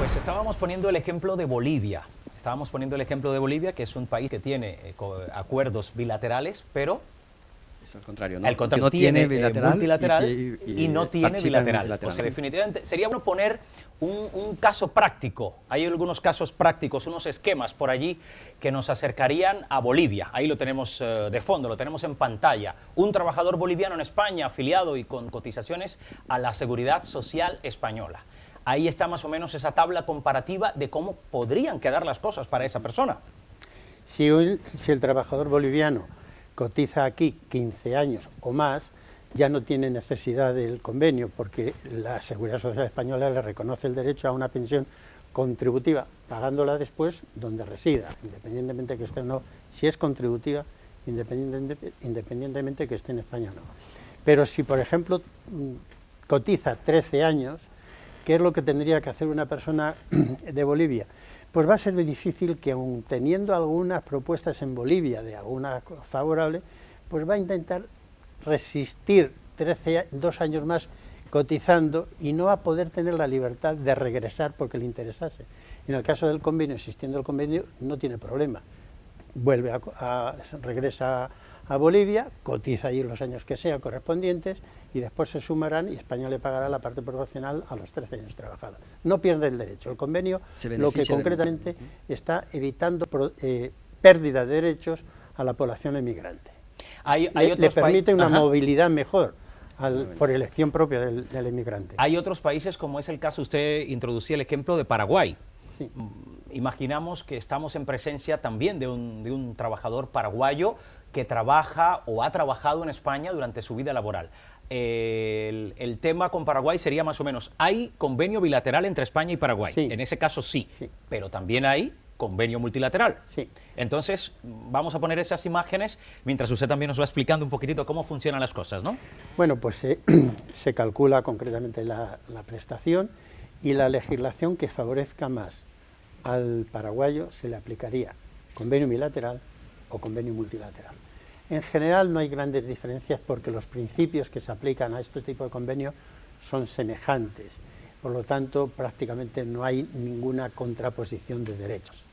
Pues estábamos poniendo el ejemplo de Bolivia. Estábamos poniendo el ejemplo de Bolivia, que es un país que tiene acuerdos bilaterales, pero es al contrario, ¿no? al contrario, No tiene bilateral multilateral y no tiene bilateral. multilateral. O sea, definitivamente sería bueno poner un caso práctico. Hay algunos casos prácticos, unos esquemas por allí que nos acercarían a Bolivia. Ahí lo tenemos de fondo, lo tenemos en pantalla. Un trabajador boliviano en España afiliado y con cotizaciones a la Seguridad Social española. Ahí está más o menos esa tabla comparativa de cómo podrían quedar las cosas para esa persona. Si el trabajador boliviano cotiza aquí 15 años o más, ya no tiene necesidad del convenio, porque la Seguridad Social Española le reconoce el derecho a una pensión contributiva, pagándola después donde resida, independientemente que esté o no, si es contributiva, independientemente que esté en España o no. Pero si, por ejemplo, cotiza 13 años, ¿qué es lo que tendría que hacer una persona de Bolivia? Pues va a ser muy difícil que, aun teniendo algunas propuestas en Bolivia de alguna favorable, pues va a intentar resistir 2 años más cotizando y no va a poder tener la libertad de regresar porque le interesase. En el caso del convenio, existiendo el convenio, no tiene problema. Regresa a Bolivia, cotiza allí los años que sean correspondientes y después se sumarán y España le pagará la parte proporcional a los 13 años trabajados. No pierde el derecho. El convenio lo que concretamente está evitando pérdida de derechos a la población emigrante. Le permite una movilidad mejor por elección propia del emigrante. Hay otros países, como es el caso, usted introducía el ejemplo de Paraguay. Sí. Imaginamos que estamos en presencia también de un trabajador paraguayo que trabaja o ha trabajado en España durante su vida laboral. El tema con Paraguay sería más o menos, hay convenio bilateral entre España y Paraguay, sí. En ese caso sí, pero también hay convenio multilateral. Sí. Entonces, vamos a poner esas imágenes mientras usted también nos va explicando un poquitito cómo funcionan las cosas, ¿no? Bueno, pues se calcula concretamente la prestación y la legislación que favorezca más al paraguayo se le aplicaría convenio bilateral o convenio multilateral. En general no hay grandes diferencias porque los principios que se aplican a este tipo de convenios son semejantes. Por lo tanto, prácticamente no hay ninguna contraposición de derechos.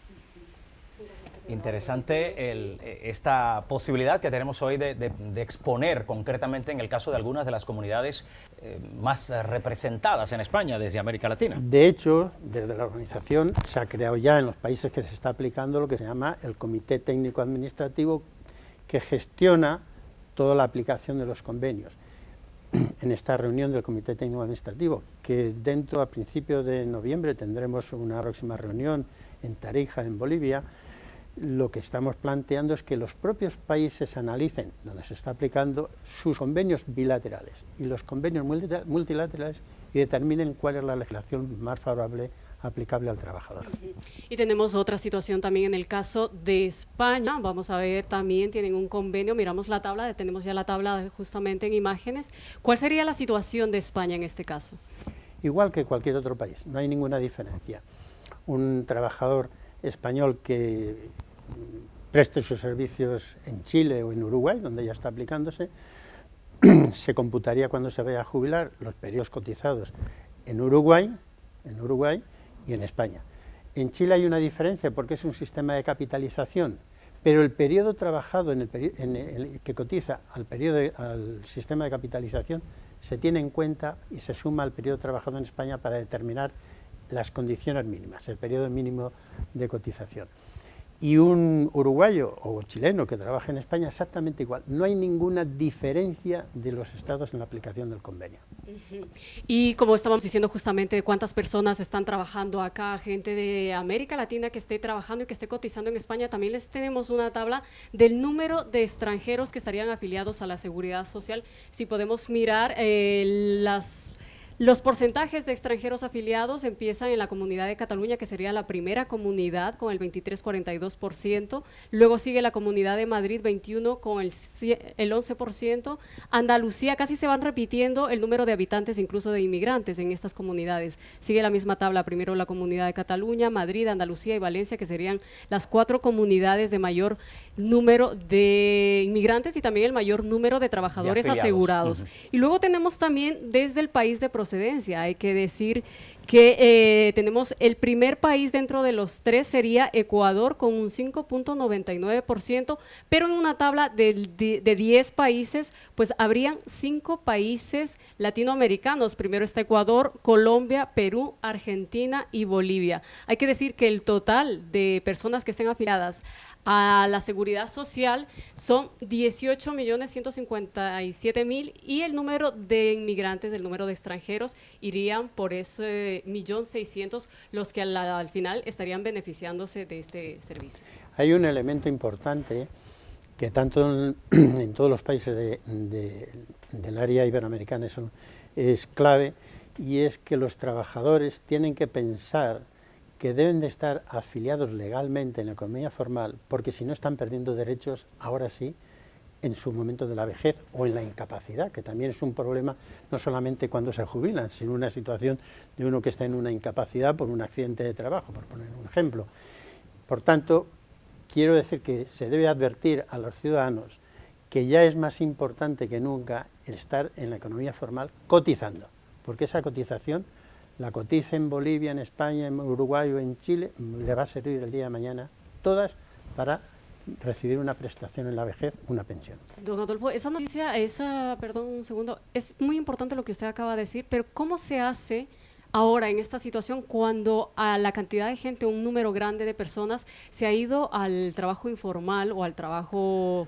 Interesante esta posibilidad que tenemos hoy de exponer concretamente en el caso de algunas de las comunidades más representadas en España desde América Latina. De hecho, desde la organización se ha creado ya en los países que se está aplicando lo que se llama el Comité Técnico Administrativo, que gestiona toda la aplicación de los convenios. En esta reunión del Comité Técnico Administrativo, que a principios de noviembre tendremos una próxima reunión en Tarija, en Bolivia, lo que estamos planteando es que los propios países analicen, donde se está aplicando, sus convenios bilaterales y los convenios multilaterales y determinen cuál es la legislación más favorable aplicable al trabajador. Y tenemos otra situación también en el caso de España. Vamos a ver, también tienen un convenio, miramos la tabla, tenemos ya la tabla justamente en imágenes. ¿Cuál sería la situación de España en este caso? Igual que cualquier otro país, no hay ninguna diferencia. Un trabajador español que preste sus servicios en Chile o en Uruguay, donde ya está aplicándose, se computaría cuando se vaya a jubilar los periodos cotizados en Uruguay y en España. En Chile hay una diferencia porque es un sistema de capitalización, pero el periodo trabajado que cotiza al sistema de capitalización se tiene en cuenta y se suma al periodo trabajado en España para determinar las condiciones mínimas, el periodo mínimo de cotización. Y un uruguayo o chileno que trabaja en España exactamente igual. No hay ninguna diferencia de los estados en la aplicación del convenio. Y como estábamos diciendo justamente, ¿cuántas personas están trabajando acá? Gente de América Latina que esté trabajando y que esté cotizando en España. También les tenemos una tabla del número de extranjeros que estarían afiliados a la Seguridad Social. Si podemos mirar los porcentajes de extranjeros afiliados empiezan en la Comunidad de Cataluña, que sería la primera comunidad con el 23,42%, luego sigue la Comunidad de Madrid 21 con el 11%, Andalucía, casi se van repitiendo el número de habitantes, incluso de inmigrantes en estas comunidades. Sigue la misma tabla, primero la Comunidad de Cataluña, Madrid, Andalucía y Valencia, que serían las 4 comunidades de mayor número de inmigrantes y también el mayor número de trabajadores asegurados. Y luego tenemos también desde el país de procedencia procedencia. Hay que decir que tenemos el primer país dentro de los 3 sería Ecuador con un 5.99%, pero en una tabla de 10 países, pues habrían 5 países latinoamericanos. Primero está Ecuador, Colombia, Perú, Argentina y Bolivia. Hay que decir que el total de personas que estén afiliadas a la seguridad social son 18.157.000 y el número de inmigrantes, el número de extranjeros irían por ese 1.600.000 los que al final estarían beneficiándose de este servicio. Hay un elemento importante que tanto en todos los países del área iberoamericana es clave, y es que los trabajadores tienen que pensar que deben de estar afiliados legalmente en la economía formal, porque si no están perdiendo derechos, ahora sí, en su momento de la vejez o en la incapacidad, que también es un problema no solamente cuando se jubilan, sino una situación de uno que está en una incapacidad por un accidente de trabajo, por poner un ejemplo. Por tanto, quiero decir que se debe advertir a los ciudadanos que ya es más importante que nunca el estar en la economía formal cotizando, porque esa cotización la cotice en Bolivia, en España, en Uruguay o en Chile, le va a servir el día de mañana, todas, para recibir una prestación en la vejez, una pensión. Don Adolfo, esa noticia, perdón un segundo, es muy importante lo que usted acaba de decir, pero ¿cómo se hace ahora en esta situación cuando a la cantidad de gente, un número grande de personas, se ha ido al trabajo informal o al trabajo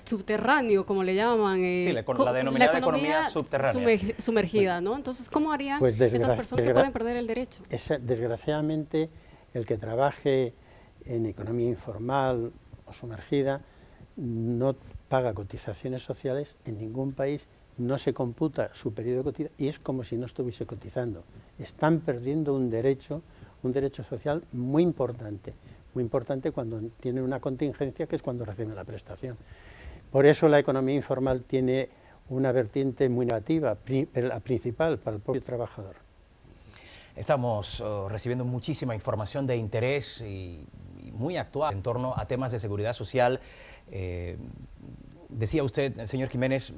subterráneo, como le llaman? Sí, la denominada economía subterránea. Sumergida, ¿no? Entonces, ¿cómo harían pues esas personas que pueden perder el derecho? Desgraciadamente, el que trabaje en economía informal o sumergida no paga cotizaciones sociales en ningún país, no se computa su periodo de cotización y es como si no estuviese cotizando. Están perdiendo un derecho social muy importante cuando tienen una contingencia, que es cuando reciben la prestación. Por eso la economía informal tiene una vertiente muy negativa, la principal para el propio trabajador. Estamos recibiendo muchísima información de interés y muy actual en torno a temas de seguridad social. Decía usted, señor Jiménez,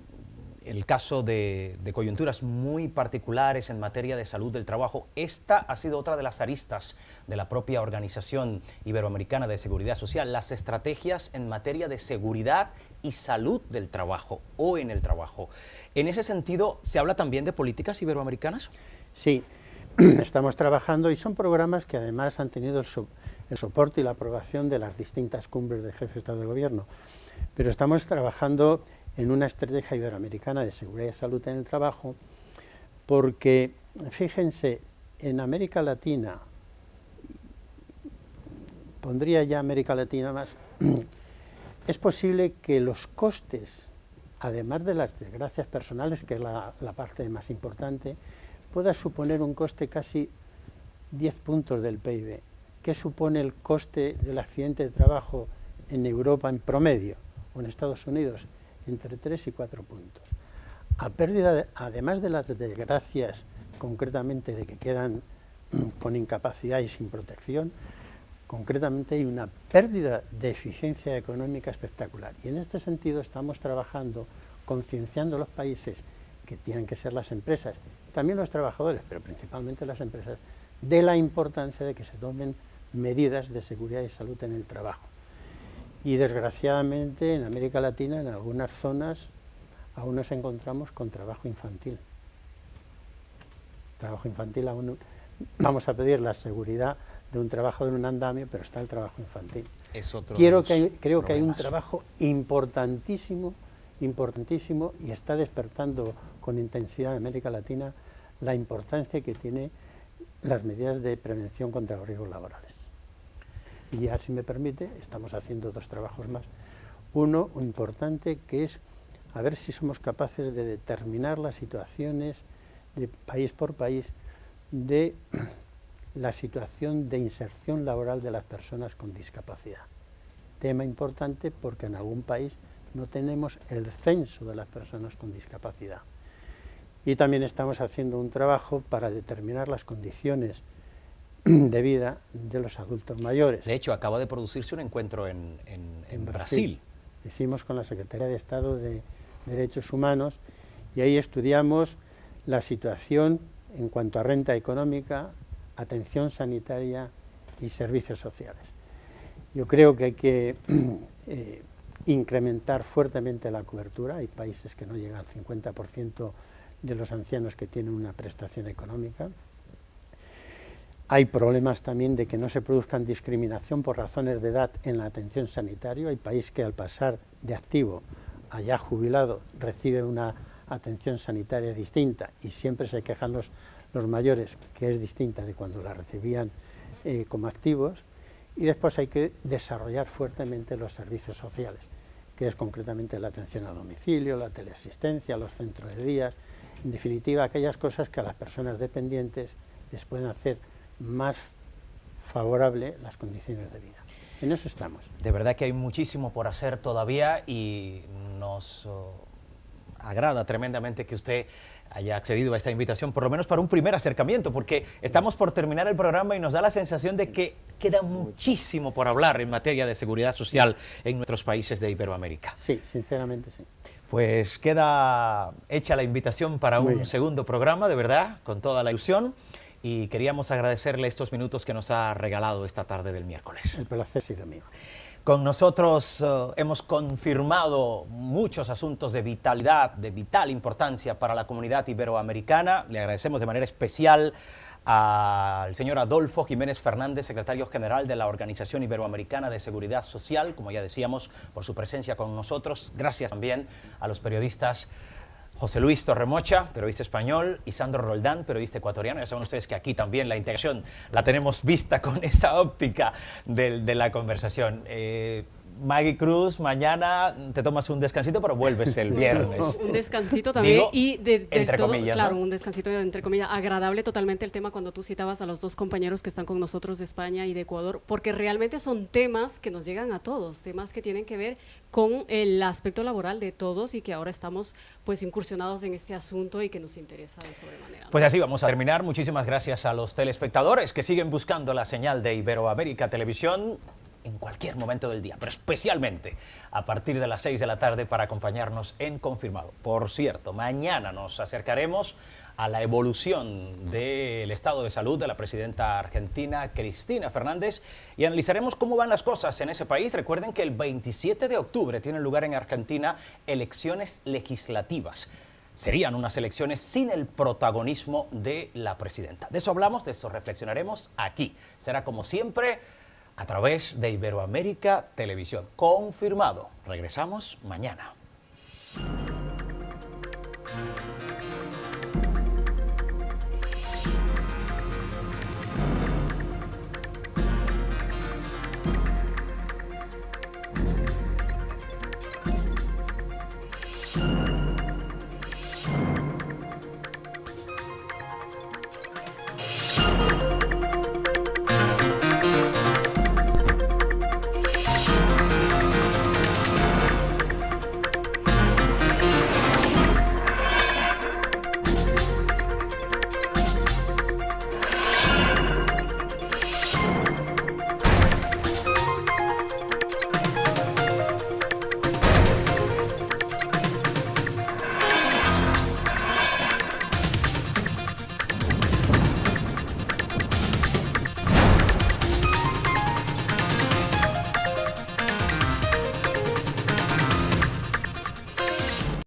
el caso de coyunturas muy particulares en materia de salud del trabajo. Esta ha sido otra de las aristas de la propia Organización Iberoamericana de Seguridad Social, las estrategias en materia de seguridad y salud del trabajo o en el trabajo. En ese sentido, ¿se habla también de políticas iberoamericanas? Sí, estamos trabajando y son programas que además han tenido el soporte y la aprobación de las distintas cumbres de jefes de Estado de Gobierno. Pero estamos trabajando en una estrategia iberoamericana de seguridad y salud en el trabajo, porque, fíjense, en América Latina, pondría ya América Latina más, es posible que los costes, además de las desgracias personales, que es la parte más importante, pueda suponer un coste casi 10 puntos del PIB. ¿Qué supone el coste del accidente de trabajo en Europa en promedio o en Estados Unidos? Entre 3 y 4 puntos. A pérdida, además de las desgracias concretamente de que quedan con incapacidad y sin protección, concretamente hay una pérdida de eficiencia económica espectacular. Y en este sentido estamos trabajando, concienciando a los países, que tienen que ser las empresas, también los trabajadores, pero principalmente las empresas, de la importancia de que se tomen medidas de seguridad y salud en el trabajo. Y desgraciadamente en América Latina, en algunas zonas, aún nos encontramos con trabajo infantil. Trabajo infantil aún, vamos a pedir la seguridad de un trabajador en un andamio, pero está el trabajo infantil. Es otro Creo que hay un trabajo importantísimo y está despertando con intensidad en América Latina la importancia que tiene las medidas de prevención contra los riesgos laborales. Y ya, si me permite, estamos haciendo 2 trabajos más. Uno importante, que es a ver si somos capaces de determinar las situaciones de país por país de la situación de inserción laboral de las personas con discapacidad. Tema importante porque en algún país no tenemos el censo de las personas con discapacidad. Y también estamos haciendo un trabajo para determinar las condiciones de vida de los adultos mayores. De hecho, acaba de producirse un encuentro en Brasil. Hicimos con la Secretaría de Estado de Derechos Humanos y ahí estudiamos la situación en cuanto a renta económica, atención sanitaria y servicios sociales. Yo creo que hay que incrementar fuertemente la cobertura. Hay países que no llegan al 50% de los ancianos que tienen una prestación económica. Hay problemas también de que no se produzcan discriminación por razones de edad en la atención sanitaria. Hay países que al pasar de activo a ya jubilado reciben una atención sanitaria distinta y siempre se quejan los mayores que es distinta de cuando la recibían como activos. Y después hay que desarrollar fuertemente los servicios sociales, que es concretamente la atención a domicilio, la teleasistencia, los centros de días, en definitiva aquellas cosas que a las personas dependientes les pueden hacer más favorable las condiciones de vida. En eso estamos. De verdad que hay muchísimo por hacer todavía y nos agrada tremendamente que usted haya accedido a esta invitación, por lo menos para un primer acercamiento, porque estamos por terminar el programa y nos da la sensación de que queda muchísimo por hablar en materia de seguridad social en nuestros países de Iberoamérica. Sí, sinceramente sí. Pues queda hecha la invitación para un segundo programa, de verdad, con toda la ilusión, y queríamos agradecerle estos minutos que nos ha regalado esta tarde del miércoles. El placer ha sido mío. Con nosotros hemos confirmado muchos asuntos de vitalidad, de vital importancia para la comunidad iberoamericana. Le agradecemos de manera especial al señor Adolfo Jiménez Fernández, secretario general de la Organización Iberoamericana de Seguridad Social, como ya decíamos, por su presencia con nosotros. Gracias también a los periodistas José Luis Torremocha, periodista español, y Sandro Roldán, periodista ecuatoriano. Ya saben ustedes que aquí también la integración la tenemos vista con esa óptica de la conversación. Maggie Cruz, mañana te tomas un descansito, pero vuelves el viernes. Un descansito también. Digo, y entre todo, comillas, claro, ¿no? un descansito entre comillas. Agradable totalmente el tema cuando tú citabas a los dos compañeros que están con nosotros de España y de Ecuador, porque realmente son temas que nos llegan a todos, temas que tienen que ver con el aspecto laboral de todos y que ahora estamos pues incursionados en este asunto y que nos interesa de sobremanera. Pues así vamos a terminar. Muchísimas gracias a los telespectadores que siguen buscando la señal de Iberoamérica Televisión en cualquier momento del día, pero especialmente a partir de las 6 de la tarde para acompañarnos en Confirmado. Por cierto, mañana nos acercaremos a la evolución del estado de salud de la presidenta argentina Cristina Fernández y analizaremos cómo van las cosas en ese país. Recuerden que el 27 de octubre tienen lugar en Argentina elecciones legislativas. Serían unas elecciones sin el protagonismo de la presidenta. De eso hablamos, de eso reflexionaremos aquí. Será como siempre a través de Iberoamérica Televisión. Confirmado. Regresamos mañana.